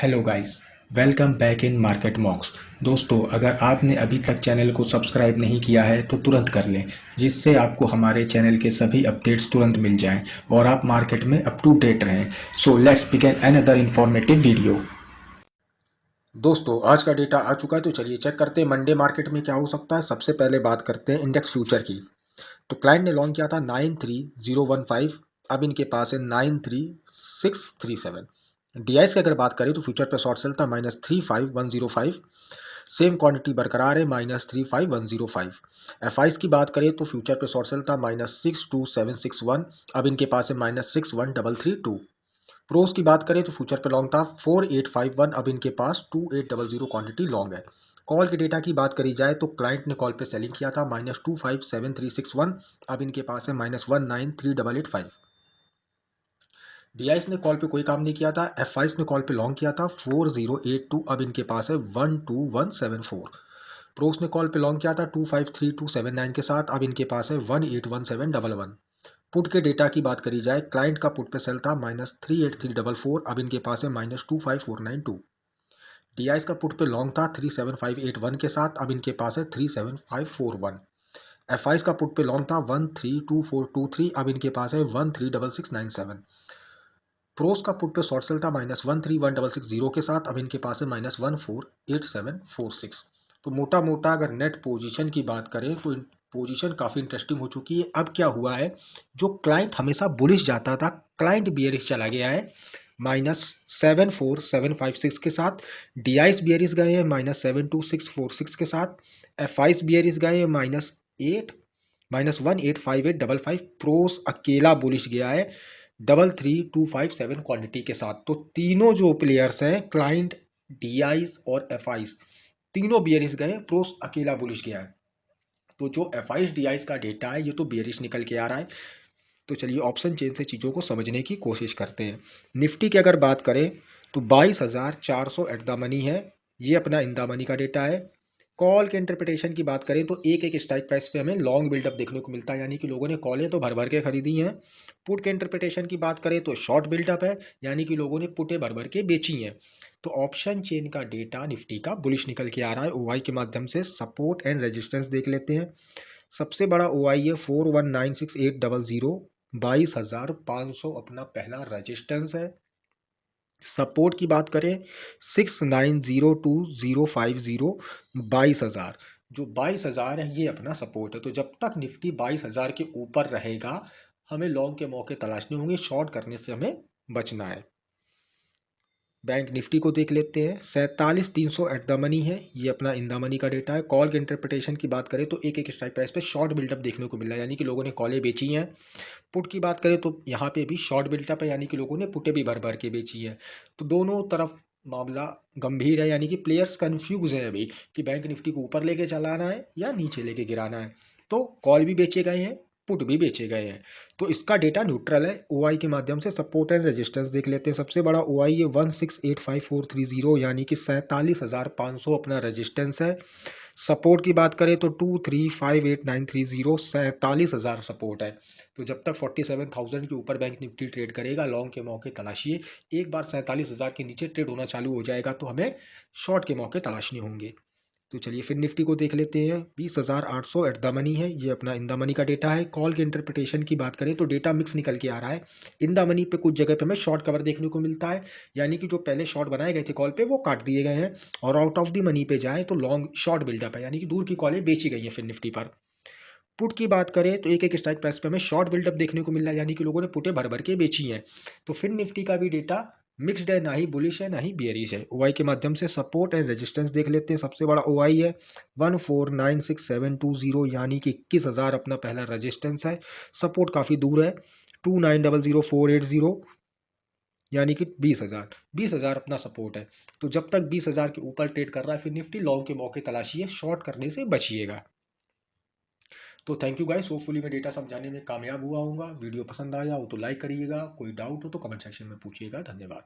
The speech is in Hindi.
Hello guys, welcome back in market मॉक्स। दोस्तों, अगर आपने अभी तक चैनल को सब्सक्राइब नहीं किया है तो तुरंत कर लें, जिससे आपको हमारे चैनल के सभी अपडेट्स तुरंत मिल जाएं और आप मार्केट में अप टू डेट रहें। So let's begin another informative video. दोस्तों, आज का डेटा आ चुका है तो चलिए चेक करते हैं मंडे मार्केट में क्या हो सकता है। सबसे पहले बात करते हैं इंडेक्स फ्यूचर की। तो क्लाइंट ने लॉन्च किया था 93015, अब इनके पास है 93637। डीआईएस की अगर बात करें तो फ्यूचर पे शॉर्ट सेल था -35105, सेम क्वांटिटी बरकरार है -35105। एफआईस की बात करें तो फ्यूचर पे शॉर्ट सेल था -62761, अब इनके पास है -61332। प्रोस की बात करें तो फ्यूचर पे लॉन्ग था 4851, अब इनके पास 2800 क्वांटिटी लॉन्ग है। कॉल के डेटा की बात करी जाए तो क्लाइंट ने कॉल पे सेलिंग किया था -257361, अब इनके पास है -193885। डीआईएस ने कॉल पे कोई काम नहीं किया था। एफआईएस ने कॉल पे लॉन्ग किया था 4082, अब इनके पास है 12174। प्रोस ने कॉल पे लॉन्ग किया था 253279 के साथ, अब इनके पास है 181711। पुट के डेटा की बात करी जाए, क्लाइंट का पुट पे सेल था -38344, अब इनके पास है -25492। डीआईएस का पुट पे लॉन्ग था 37581 के साथ, अब इनके पास है 37541। एफआईएस का पुट पे लॉन्ग था 132423, अब इनके पास है 136697। प्रोस का पुट पे शॉर्ट सेल था -131660 के साथ, अब इनके पास है -148746। तो मोटा मोटा अगर नेट पोजीशन की बात करें तो पोजीशन काफ़ी इंटरेस्टिंग हो चुकी है। अब क्या हुआ है, जो क्लाइंट हमेशा बुलिश जाता था, क्लाइंट बियरिश चला गया है -74756 के साथ। डीआईएस बियरिश गए हैं -72646 के साथ। एफआईएस बियरिश गए हैं -18585। प्रोस अकेला बुलिश गया है 33257 क्वांटिटी के साथ। तो तीनों जो प्लेयर्स हैं, क्लाइंट, डीआईस और एफआईस, तीनों बियरिश गए, प्रोस अकेला बुलिश गया है। तो जो एफआईस डीआईस का डेटा है ये तो बियरिश निकल के आ रहा है। तो चलिए ऑप्शन चेन से चीज़ों को समझने की कोशिश करते हैं। निफ्टी की अगर बात करें तो 22,400 एट द मनी है, ये अपना इन द मनी का डेटा है। कॉल के इंटरप्रिटेशन की बात करें तो एक एक स्ट्राइक प्राइस पे हमें लॉन्ग बिल्डअप देखने को मिलता है, यानी कि लोगों ने कॉलें तो भर भर के खरीदी हैं। पुट के इंटरप्रिटेशन की बात करें तो शॉर्ट बिल्डअप है, यानी कि लोगों ने पुटें भर भर के बेची हैं। तो ऑप्शन चेन का डेटा निफ्टी का बुलिश निकल के आ रहा है। ओआई के माध्यम से सपोर्ट एंड रेजिस्टेंस देख लेते हैं। सबसे बड़ा ओआई है 4196,800, 22,500 अपना पहला रेजिस्टेंस है। सपोर्ट की बात करें 6902,050, 22,000। जो 22,000 है ये अपना सपोर्ट है। तो जब तक निफ्टी 22,000 के ऊपर रहेगा हमें लॉन्ग के मौके तलाशने होंगे, शॉर्ट करने से हमें बचना है। बैंक निफ्टी को देख लेते हैं, 47,300 एट द मनी है, ये अपना इन द मनी का डेटा है। कॉल के इंटरप्रिटेशन की बात करें तो एक एक स्ट्राइक प्राइस पे शॉर्ट बिल्डअप देखने को मिल रहा है, यानी कि लोगों ने कॉलें बेची हैं। पुट की बात करें तो यहाँ पे भी शॉर्ट बिल्डअप है, यानी कि लोगों ने पुटें भी भर भर के बेची है। तो दोनों तरफ मामला गंभीर है, यानी कि प्लेयर्स कंफ्यूज हैं अभी कि बैंक निफ्टी को ऊपर लेके चलाना है या नीचे लेके गिराना है। तो कॉल भी बेचे गए हैं, पुट भी बेचे गए हैं। तो इसका डेटा न्यूट्रल है। ओआई के माध्यम से सपोर्ट एंड रेजिस्टेंस देख लेते हैं। सबसे बड़ा ओआई है 16,85430, यानी कि 47,500 अपना रेजिस्टेंस है। सपोर्ट की बात करें तो 2358930, 47,000 सपोर्ट है। तो जब तक 47,000 के ऊपर बैंक निफ्टी ट्रेड करेगा लॉन्ग के मौके तलाशिए। एक बार 47,000 के नीचे ट्रेड होना चालू हो जाएगा तो हमें शॉर्ट के मौके तलाशने होंगे। तो चलिए फिर निफ्टी को देख लेते हैं। 20,800 एट द मनी है, ये अपना इन द मनी का डेटा है। कॉल के इंटरप्रिटेशन की बात करें तो डेटा मिक्स निकल के आ रहा है। इन द मनी पे कुछ जगह पे हमें शॉर्ट कवर देखने को मिलता है, यानी कि जो पहले शॉर्ट बनाए गए थे कॉल पे वो काट दिए गए हैं। और आउट ऑफ द मनी पे जाए तो लॉन्ग शॉर्ट बिल्डअप है, यानी कि दूर की कॉलें बेची गई हैं फिर निफ्टी पर। पुट की बात करें तो एक एक स्ट्राइक प्राइस पे हमें शॉर्ट बिल्डअप देखने को मिल रहा है, यानी कि लोगों ने पुटें भर भर के बेची हैं। तो फिर निफ्टी का भी डेटा मिक्स्ड है, ना ही बुलिश है ना ही बियरिश है। ओआई के माध्यम से सपोर्ट एंड रेजिस्टेंस देख लेते हैं। सबसे बड़ा ओआई है 14,96,720, यानी कि 21,000 अपना पहला रेजिस्टेंस है। सपोर्ट काफ़ी दूर है 29,00480, यानी कि 20,000 अपना सपोर्ट है। तो जब तक 20,000 के ऊपर ट्रेड कर रहा है फिर निफ्टी लॉन्ग के मौके तलाशिए, शॉर्ट करने से बचिएगा। तो थैंक यू गाइस, होपफुली मैं डेटा समझाने में कामयाब हुआ हूँ। वीडियो पसंद आया हो तो लाइक करिएगा, कोई डाउट हो तो कमेंट सेक्शन में पूछिएगा। धन्यवाद।